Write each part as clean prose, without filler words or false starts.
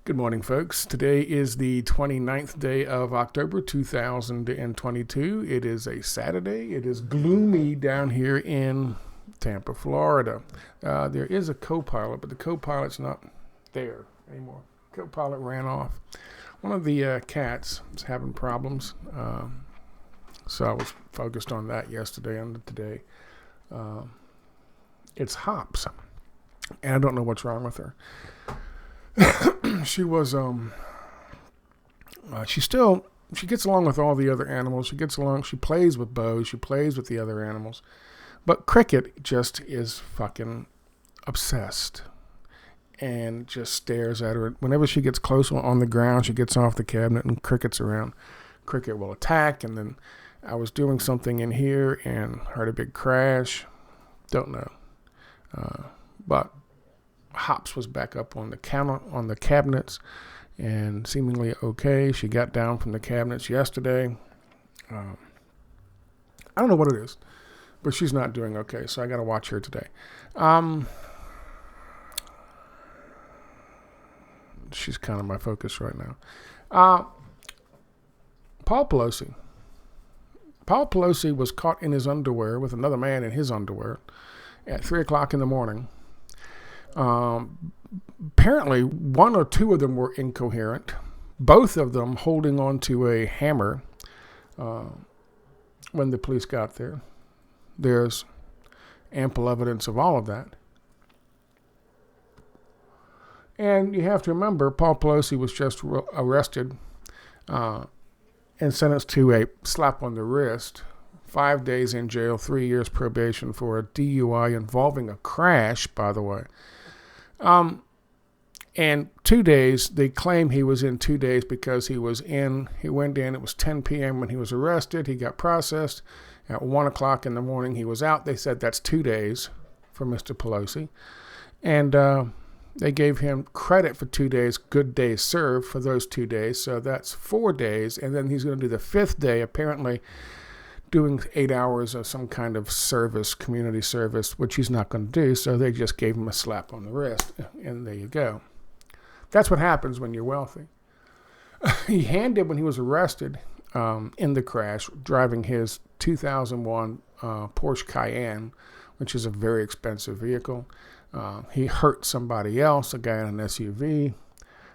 Good morning, folks. Today is the 29th day of October, 2022. It is a Saturday. It is gloomy down here in Tampa, Florida. There is a co-pilot, but the co-pilot's not there anymore. Co-pilot ran off. One of the cats is having problems, so I was focused on that yesterday and today. It's Hops, and I don't know what's wrong with her. She was, she gets along with all the other animals. She plays with Bo, she plays with the other animals. But Cricket just is fucking obsessed and just stares at her. Whenever she gets close on the ground, she gets off the cabinet and Cricket's around. Cricket will attack, and then I was doing something in here and heard a big crash. Don't know. But Hops was back up on the counter, on the cabinets, and seemingly okay. She got down from the cabinets yesterday. I don't know what it is, but she's not doing okay, so I got to watch her today. She's kind of my focus right now. Paul Pelosi. Paul Pelosi was caught in his underwear with another man in his underwear at 3 o'clock in the morning. Apparently, one or two of them were incoherent, both of them holding on to a hammer when the police got there. There's ample evidence of all of that. And you have to remember, Paul Pelosi was just arrested and sentenced to a slap on the wrist, 5 days in jail, 3 years probation for a DUI involving a crash, by the way. And 2 days, they claim he was in 2 days because he went in, it was 10 p.m. when he was arrested. He got processed at 1 o'clock in the morning. He was out. They said that's 2 days for Mr. Pelosi. And they gave him credit for 2 days, good days served for those 2 days. So that's 4 days. And then he's going to do the fifth day, apparently doing 8 hours of some kind of service, community service, which he's not going to do. So they just gave him a slap on the wrist. And there you go. That's what happens when you're wealthy. He handed, when he was arrested in the crash, driving his 2001 Porsche Cayenne, which is a very expensive vehicle. He hurt somebody else, a guy in an SUV.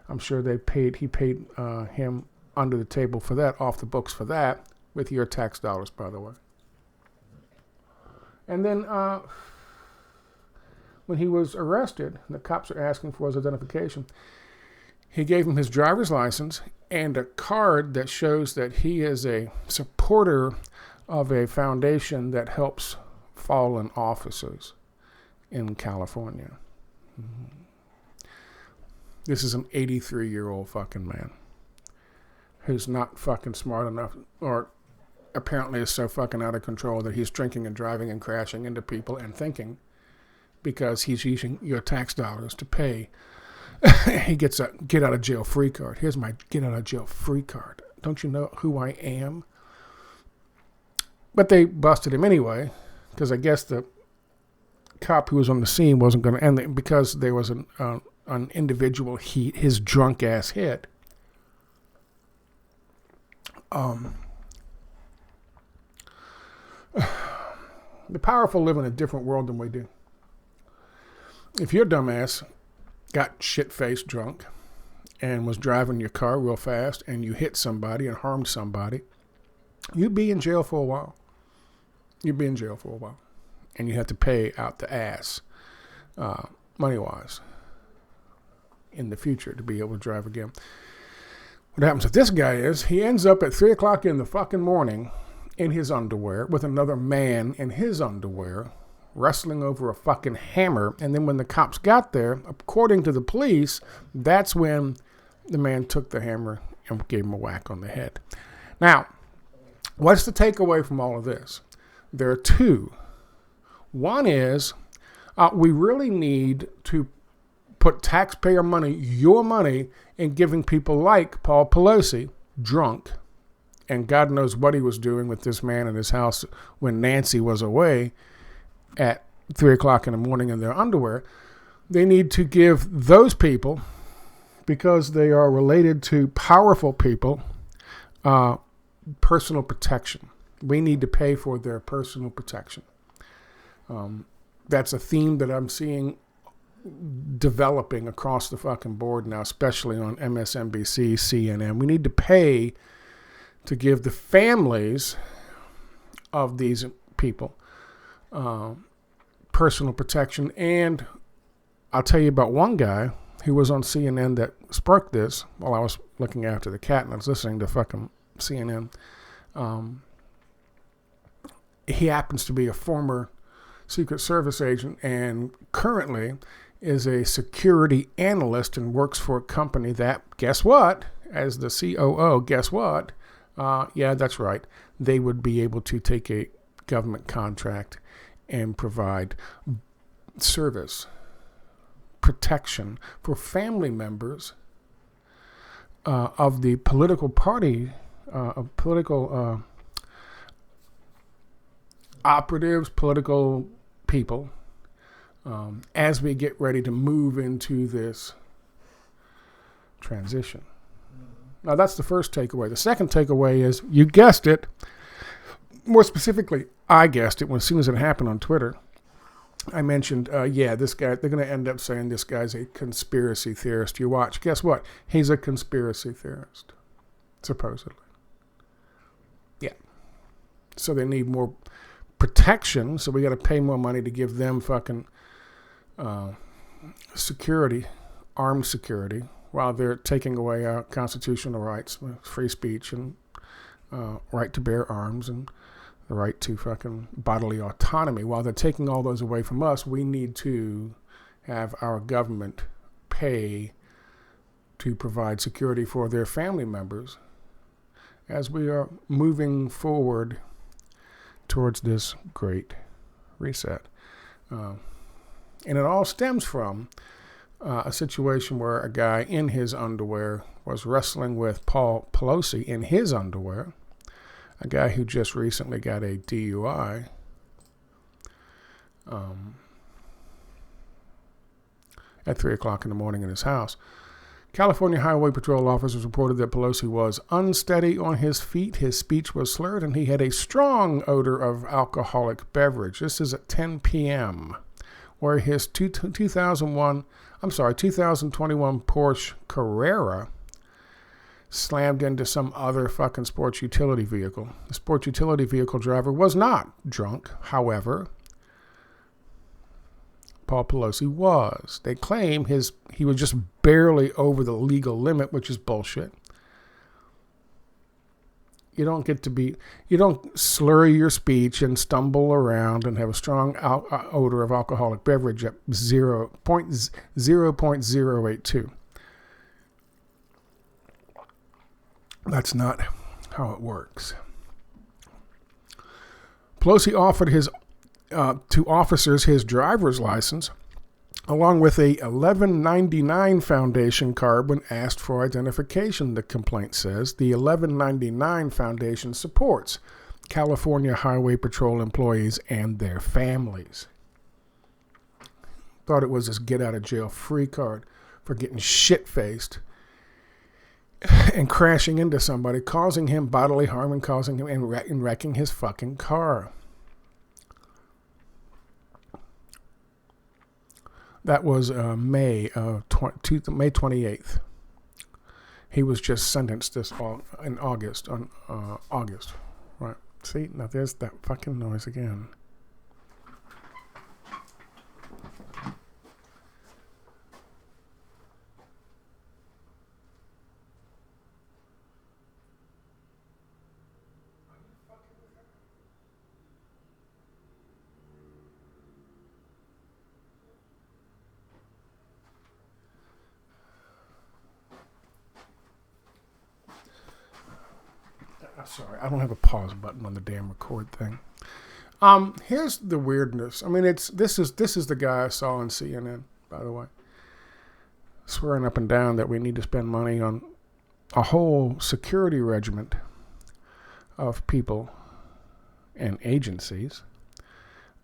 I'm sure he paid him under the table for that, off the books for that, with your tax dollars, by the way. And then when he was arrested, the cops are asking for his identification. He gave him his driver's license and a card that shows that he is a supporter of a foundation that helps fallen officers in California. This is an 83-year-old fucking man who's not fucking smart enough, or apparently is so fucking out of control that he's drinking and driving and crashing into people and thinking because he's using your tax dollars to pay. He gets a get out of jail free card. Here's my get out of jail free card. Don't you know who I am? But they busted him anyway, because I guess the cop who was on the scene wasn't going to end it because there was an individual his drunk ass hit. The powerful live in a different world than we do. If your dumbass got shit-faced drunk and was driving your car real fast and you hit somebody and harmed somebody, you'd be in jail for a while. You'd be in jail for a while. And you have to pay out the ass, money-wise, in the future to be able to drive again. What happens with this guy is he ends up at 3 o'clock in the fucking morning in his underwear with another man in his underwear wrestling over a fucking hammer. And then when the cops got there, according to the police, that's when the man took the hammer and gave him a whack on the head. Now, what's the takeaway from all of this? There are two. One is we really need to put taxpayer money, your money, in giving people like Paul Pelosi, drunk, and God knows what he was doing with this man in his house when Nancy was away at 3 o'clock in the morning in their underwear. They need to give those people because they are related to powerful people, personal protection. We need to pay for their personal protection. That's a theme that I'm seeing developing across the fucking board now, especially on MSNBC, CNN. We need to pay to give the families of these people personal protection. And I'll tell you about one guy who was on CNN that sparked this while I was looking after the cat and I was listening to fucking CNN. He happens to be a former Secret Service agent and currently is a security analyst and works for a company that, guess what, as the COO, guess what? Yeah, that's right. They would be able to take a government contract and provide service, protection for family members of the political party, political operatives, political people, as we get ready to move into this transition. Now, that's the first takeaway. The second takeaway is, you guessed it, more specifically, I guessed it as soon as it happened on Twitter. I mentioned, this guy, they're going to end up saying this guy's a conspiracy theorist. You watch. Guess what? He's a conspiracy theorist, supposedly. Yeah. So they need more protection, so we got to pay more money to give them fucking security, armed security, while they're taking away our constitutional rights, free speech and right to bear arms and the right to fucking bodily autonomy. While they're taking all those away from us, we need to have our government pay to provide security for their family members as we are moving forward towards this great reset. And it all stems from a situation where a guy in his underwear was wrestling with Paul Pelosi in his underwear, a guy who just recently got a DUI. At 3 o'clock in the morning in his house. California Highway Patrol officers reported that Pelosi was unsteady on his feet, his speech was slurred, and he had a strong odor of alcoholic beverage. This is at 10 p.m., where his 2021 Porsche Carrera slammed into some other fucking sports utility vehicle. The sports utility vehicle driver was not drunk, however. Paul Pelosi was. They claim he was just barely over the legal limit, which is bullshit. You don't slur your speech and stumble around and have a strong odor of alcoholic beverage at 0.082. That's not how it works. Pelosi offered to officers his driver's license, along with a $11.99 Foundation card when asked for identification, the complaint says. The $11.99 Foundation supports California Highway Patrol employees and their families. Thought it was this get-out-of-jail-free card for getting shit-faced and crashing into somebody, causing him bodily harm and wrecking his fucking car. That was May 28th. He was just sentenced in August. August, right? See, now there's that fucking noise again. Sorry, I don't have a pause button on the damn record thing. Here's the weirdness. I mean, this is the guy I saw on CNN, by the way, swearing up and down that we need to spend money on a whole security regiment of people and agencies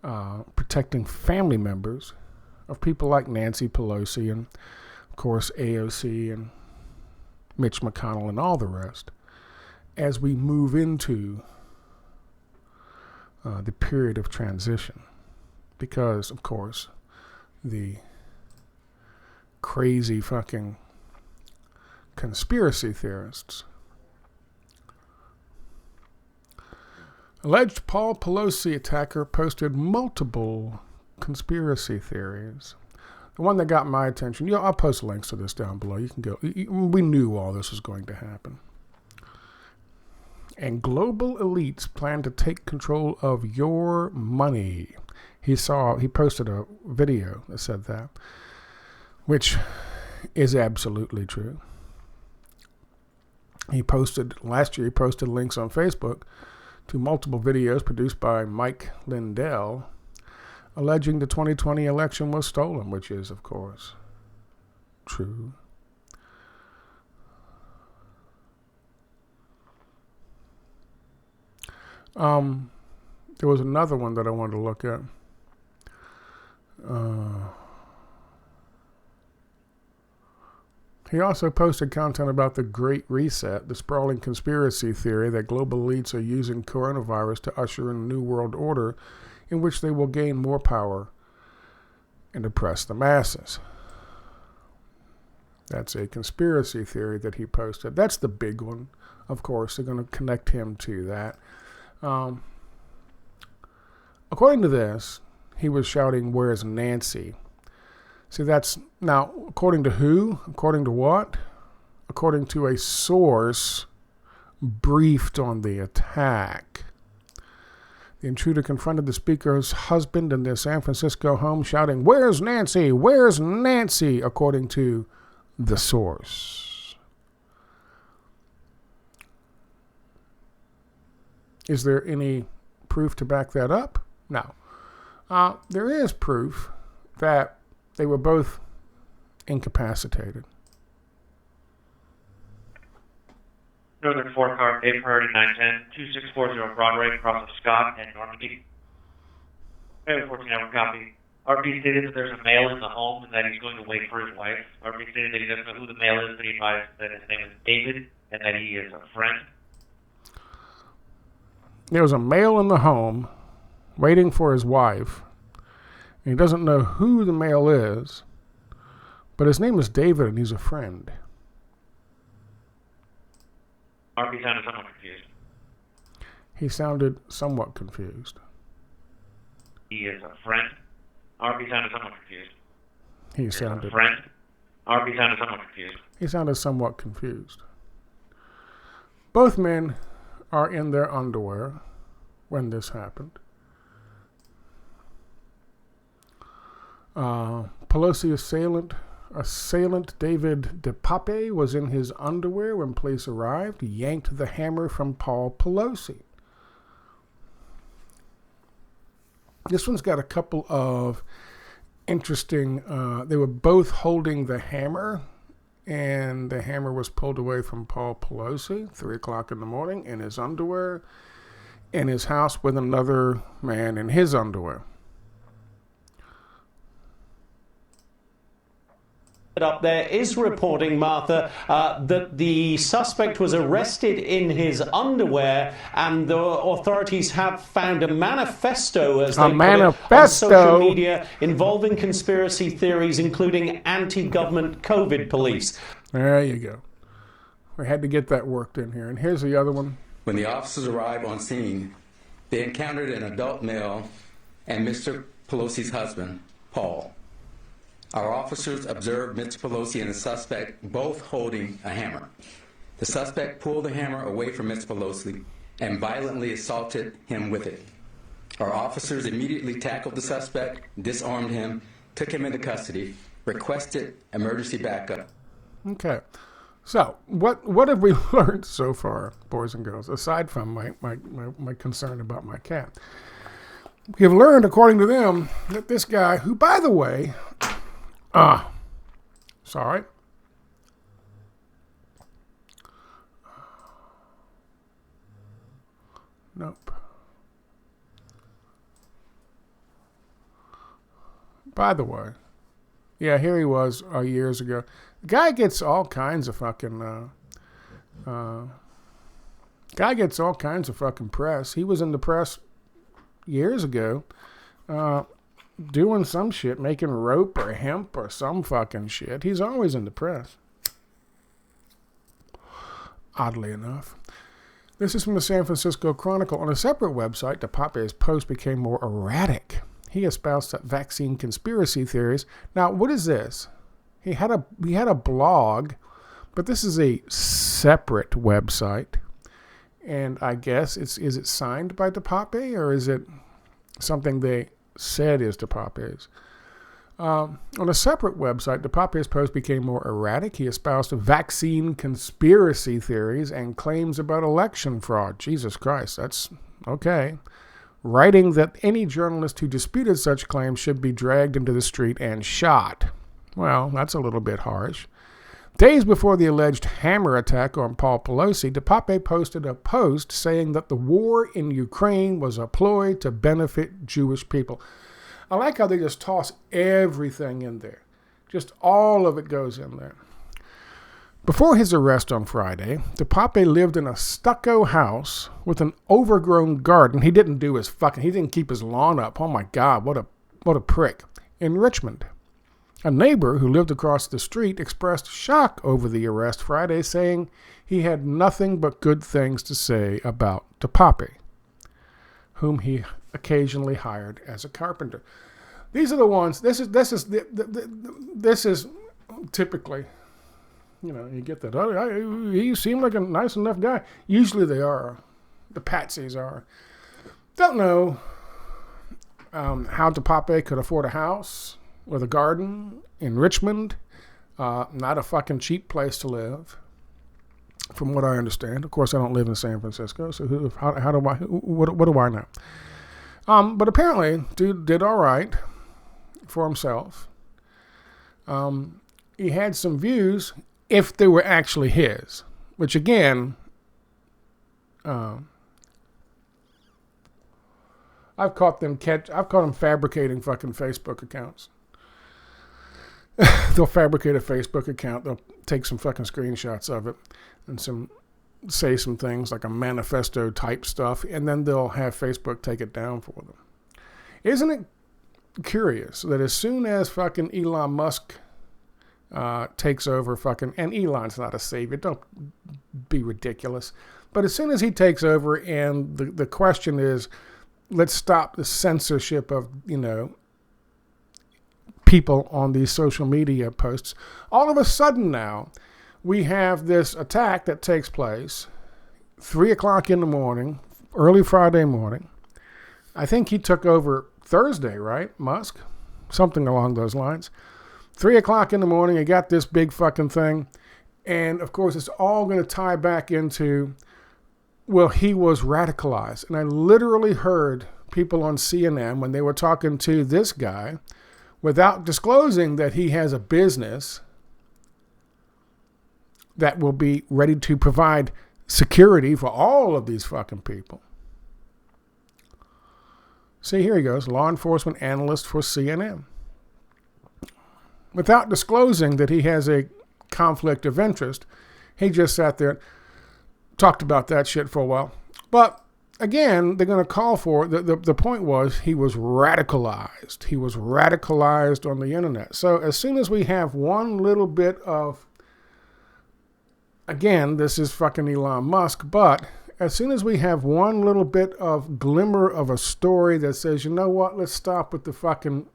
protecting family members of people like Nancy Pelosi and, of course, AOC and Mitch McConnell and all the rest, as we move into the period of transition. Because, of course, the crazy fucking conspiracy theorists. Alleged Paul Pelosi attacker posted multiple conspiracy theories. The one that got my attention, I'll post links to this down below. You can go. We knew all this was going to happen. And global elites plan to take control of your money. He posted a video that said that, which is absolutely true. Last year he posted links on Facebook to multiple videos produced by Mike Lindell alleging the 2020 election was stolen, which is, of course, true. There was another one that I wanted to look at. He also posted content about the Great Reset, the sprawling conspiracy theory that global elites are using coronavirus to usher in a new world order in which they will gain more power and oppress the masses. That's a conspiracy theory that he posted. That's the big one, of course. They're going to connect him to that. According to this, he was shouting, "Where's Nancy?" See, that's now, according to who? According to what? According to a source briefed on the attack. The intruder confronted the speaker's husband in their San Francisco home, shouting, "Where's Nancy? Where's Nancy?" according to the source. Is there any proof to back that up? No. There is proof that they were both incapacitated. Northern 4 car, A priority 910, 2640 Broadway, across of Scott and Normandy. 14-hour copy. RP stated that there's a male in the home and that he's going to wait for his wife. RP stated that he doesn't know who the male is, but he advised that his name is David and that he is a friend. There was a male in the home waiting for his wife. And he doesn't know who the male is, but his name is David and he's a friend. RP sounded somewhat confused. He sounded somewhat confused. He is a friend. RP sounded somewhat confused. He sounded a friend. RP sounded somewhat confused. He sounded somewhat confused. Both men are in their underwear when this happened. Pelosi assailant David DePape was in his underwear when police arrived. He yanked the hammer from Paul Pelosi. This one's got a couple of interesting, they were both holding the hammer, and the hammer was pulled away from Paul Pelosi, 3 o'clock in the morning, in his underwear, in his house with another man in his underwear. Up there is reporting, Martha, that the suspect was arrested in his underwear, and the authorities have found a manifesto, as they put it, on social media involving conspiracy theories, including anti-government COVID police. There you go. We had to get that worked in here. And here's the other one. When the officers arrived on scene, they encountered an adult male and Mr. Pelosi's husband, Paul. Our officers observed Mr. Pelosi and the suspect both holding a hammer. The suspect pulled the hammer away from Mr. Pelosi and violently assaulted him with it. Our officers immediately tackled the suspect, disarmed him, took him into custody, requested emergency backup. Okay. So, what have we learned so far, boys and girls, aside from my concern about my cat? We have learned, according to them, that this guy, who, by the way, sorry. Nope. By the way, yeah, here he was years ago. The guy gets all kinds of fucking press. He was in the press years ago, doing some shit, making rope or hemp or some fucking shit. He's always in the press. Oddly enough. This is from the San Francisco Chronicle. On a separate website, DePape's post became more erratic. He espoused vaccine conspiracy theories. Now, what is this? He had a blog, but this is a separate website. And I guess is it signed by DePape, or is it something they said is DePape's? On a separate website, DePape's post became more erratic. He espoused vaccine conspiracy theories and claims about election fraud. Jesus Christ, that's okay. Writing that any journalist who disputed such claims should be dragged into the street and shot. Well, that's a little bit harsh. Days before the alleged hammer attack on Paul Pelosi, DePape posted a post saying that the war in Ukraine was a ploy to benefit Jewish people. I like how they just toss everything in there. Just all of it goes in there. Before his arrest on Friday, DePape lived in a stucco house with an overgrown garden. He didn't keep his lawn up. Oh my God, what a prick. In Richmond. A neighbor who lived across the street expressed shock over the arrest Friday, saying he had nothing but good things to say about DePape, whom he occasionally hired as a carpenter. These are the ones. This is typically, you get that. Oh, he seemed like a nice enough guy. Usually they are. The patsies are. Don't know how DePape could afford a house with a garden in Richmond. Not a fucking cheap place to live, from what I understand. Of course, I don't live in San Francisco, so what do I know? But apparently, dude did all right for himself. He had some views, if they were actually his, which again, I've caught them fabricating fucking Facebook accounts. They'll fabricate a Facebook account. They'll take some fucking screenshots of it and say some things like a manifesto type stuff, and then they'll have Facebook take it down for them. Isn't it curious that as soon as fucking Elon Musk takes over and Elon's not a savior, don't be ridiculous, but as soon as he takes over and the question is, let's stop the censorship of, people on these social media posts, all of a sudden now we have this attack that takes place 3 o'clock in the morning, early Friday morning. I think he took over Thursday, right, Musk? Something along those lines. 3 o'clock in the morning, you got this big fucking thing. And, of course, it's all going to tie back into, well, he was radicalized. And I literally heard people on CNN, when they were talking to this guy, without disclosing that he has a business that will be ready to provide security for all of these fucking people. See, here he goes, law enforcement analyst for CNN. Without disclosing that he has a conflict of interest, he just sat there and talked about that shit for a while. But again, they're going to call for the point was he was radicalized. He was radicalized on the internet. So as soon as we have one little bit of, again, this is fucking Elon Musk, but as soon as we have one little bit of glimmer of a story that says, you know what, let's stop with the fucking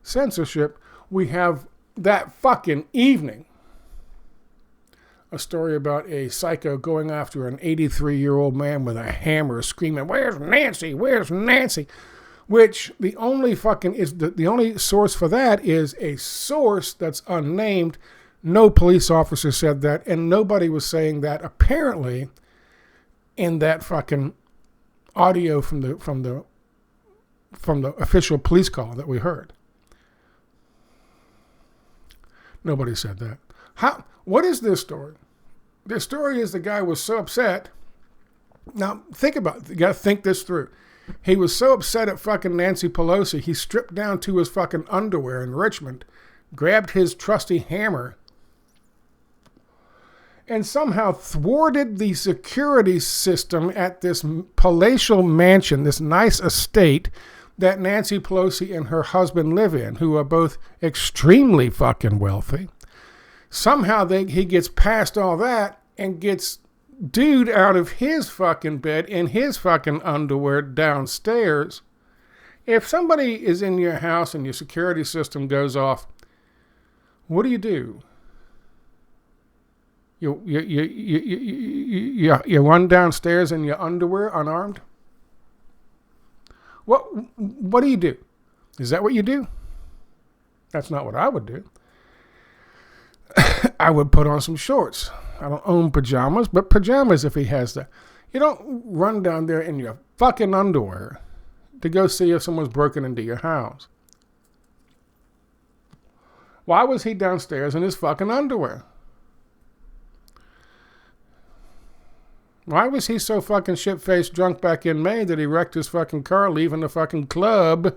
censorship, we have that fucking evening a story about a psycho going after an 83-year-old man with a hammer, screaming, "Where's Nancy? Where's Nancy?" Which the only source for that is a source that's unnamed. No police officer said that, and nobody was saying that apparently in that fucking audio from the official police call that we heard. Nobody said that. What is this story? The story is the guy was so upset. Now, think about it. You got to think this through. He was so upset at fucking Nancy Pelosi, he stripped down to his fucking underwear in Richmond grabbed his trusty hammer, and somehow thwarted the security system at this palatial mansion, this nice estate that Nancy Pelosi and her husband live in, who are both extremely fucking wealthy. Somehow he gets past all that and gets dude out of his fucking bed in his fucking underwear downstairs. If somebody is in your house and your security system goes off, what do? You run downstairs in your underwear unarmed? What do? Is that what you do? That's not what I would do. I would put on some shorts. I don't own pajamas, but pajamas if he has that. You don't run down there in your fucking underwear to go see if someone's broken into your house. Why was he downstairs in his fucking underwear? Why was he so fucking shit-faced drunk back in May that he wrecked his fucking car leaving the fucking club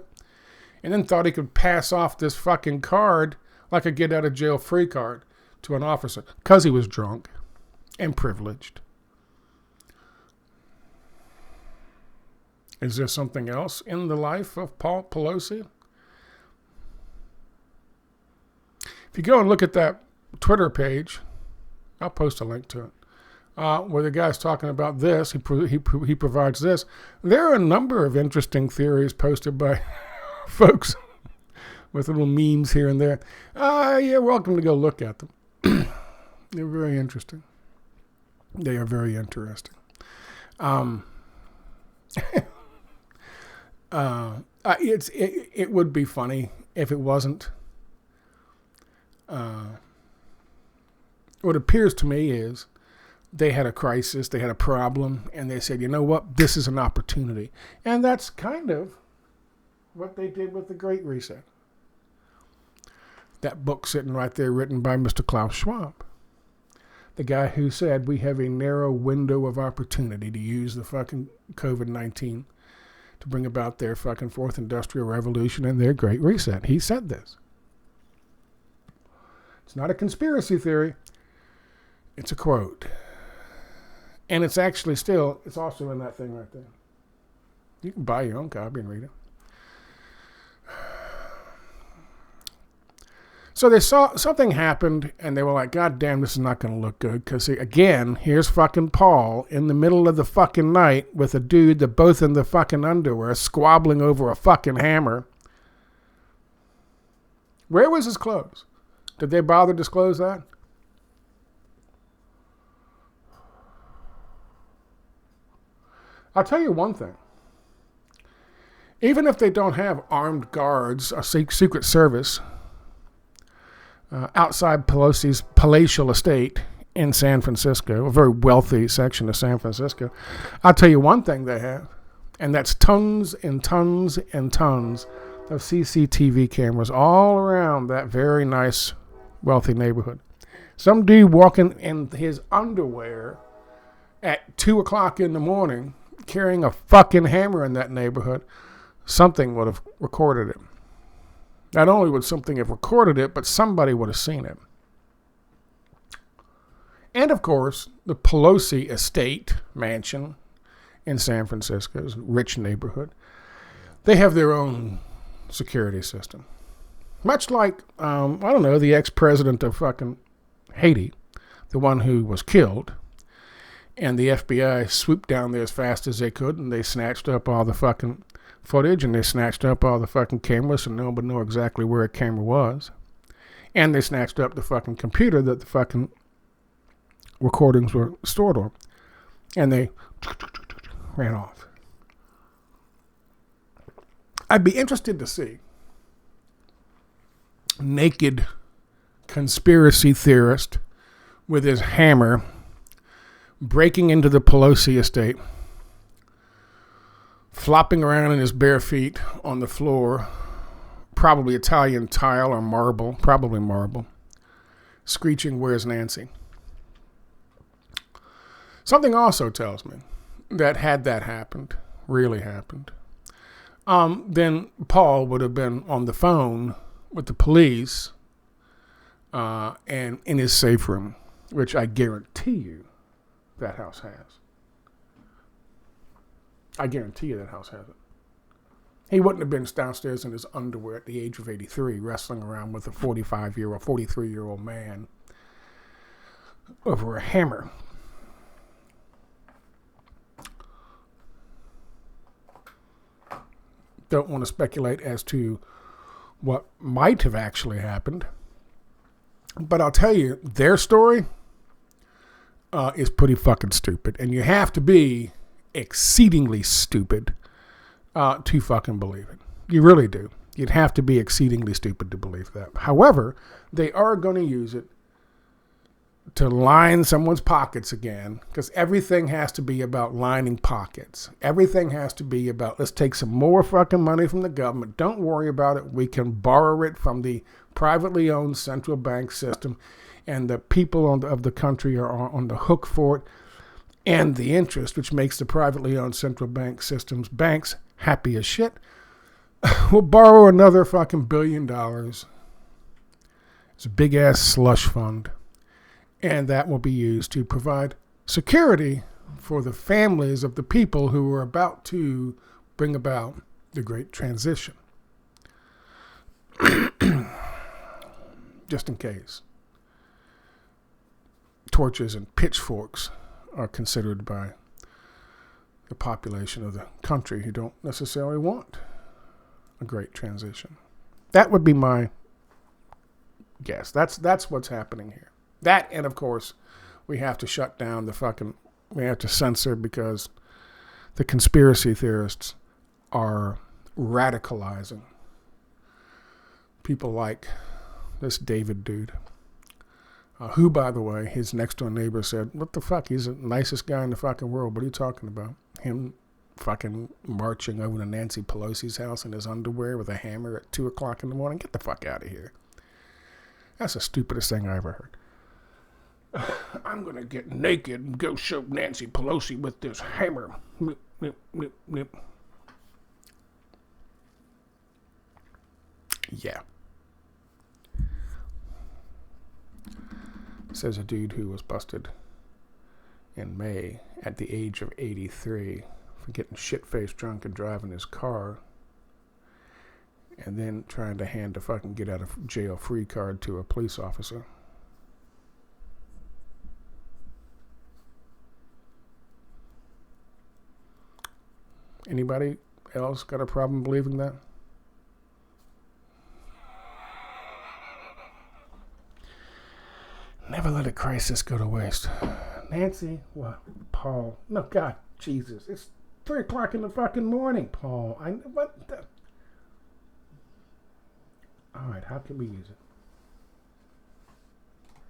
and then thought he could pass off this fucking card like a get-out-of-jail-free card to an officer? Because he was drunk and privileged. Is there something else in the life of Paul Pelosi? If you go and look at that Twitter page, I'll post a link to it, where the guy's talking about this, he provides this. There are a number of interesting theories posted by folks with little memes here and there. You're welcome to go look at them. They're very interesting. They are very interesting. It would be funny if it wasn't. What appears to me is they had a crisis, they had a problem, and they said, you know what, this is an opportunity. And that's kind of what they did with the Great Reset. That book sitting right there written by Mr. Klaus Schwab. The guy who said we have a narrow window of opportunity to use the fucking COVID-19 to bring about their fucking fourth industrial revolution and their Great Reset. He said this. It's not a conspiracy theory. It's a quote. And it's actually it's also in that thing right there. You can buy your own copy and read it. So they saw something happened and they were like, God damn, this is not going to look good. Because again, here's fucking Paul in the middle of the fucking night with a dude that both in the fucking underwear squabbling over a fucking hammer. Where was his clothes? Did they bother to disclose that? I'll tell you one thing. Even if they don't have armed guards or Secret Service outside Pelosi's palatial estate in San Francisco, a very wealthy section of San Francisco, I'll tell you one thing they have, and that's tons and tons and tons of CCTV cameras all around that very nice, wealthy neighborhood. Some dude walking in his underwear at 2 o'clock in the morning carrying a fucking hammer in that neighborhood, something would have recorded it. Not only would something have recorded it, but somebody would have seen it. And of course, the Pelosi estate mansion in San Francisco's rich neighborhood, they have their own security system. Much like, the ex-president of fucking Haiti, the one who was killed, and the FBI swooped down there as fast as they could, and they snatched up all the fucking footage, and they snatched up all the fucking cameras, so no one would know exactly where a camera was. And they snatched up the fucking computer that the fucking recordings were stored on. And they ran off. I'd be interested to see naked conspiracy theorist with his hammer breaking into the Pelosi estate, flopping around in his bare feet on the floor, probably Italian tile or marble, probably marble, screeching, "Where's Nancy?" Something also tells me that had that happened, really happened, then Paul would have been on the phone with the police and in his safe room, which I guarantee you that house has. I guarantee you that house has it. He wouldn't have been downstairs in his underwear at the age of 83 wrestling around with a 45-year-old, 43-year-old man over a hammer. Don't want to speculate as to what might have actually happened. But I'll tell you, their story is pretty fucking stupid. And you have to be exceedingly stupid to fucking believe it. You really do. You'd have to be exceedingly stupid to believe that. However, they are going to use it to line someone's pockets again, because everything has to be about lining pockets. Everything has to be about, let's take some more fucking money from the government. Don't worry about it. We can borrow it from the privately owned central bank system, and the people of the country are on the hook for it. And the interest, which makes the privately owned central bank systems banks happy as shit. We'll borrow another fucking $1 billion. It's a big ass slush fund. And that will be used to provide security for the families of the people who are about to bring about the Great Transition. Just in case. Torches and pitchforks are considered by the population of the country who don't necessarily want a great transition. That would be my guess. That's what's happening here. That, and of course, we have to shut down we have to censor, because the conspiracy theorists are radicalizing people like this David dude. Who, by the way, his next door neighbor said, what the fuck? He's the nicest guy in the fucking world. What are you talking about? Him fucking marching over to Nancy Pelosi's house in his underwear with a hammer at 2 o'clock in the morning? Get the fuck out of here. That's the stupidest thing I ever heard. I'm going to get naked and go show Nancy Pelosi with this hammer. Nip, nip, nip, nip. Yeah. Says a dude who was busted in May at the age of 83 for getting shit-faced drunk and driving his car and then trying to hand a fucking get out of jail free card to a police officer. Anybody else got a problem believing that? Never let a crisis go to waste. Nancy, what? Paul? No, God, Jesus. It's 3 o'clock in the fucking morning, Paul. What the? All right, how can we use it?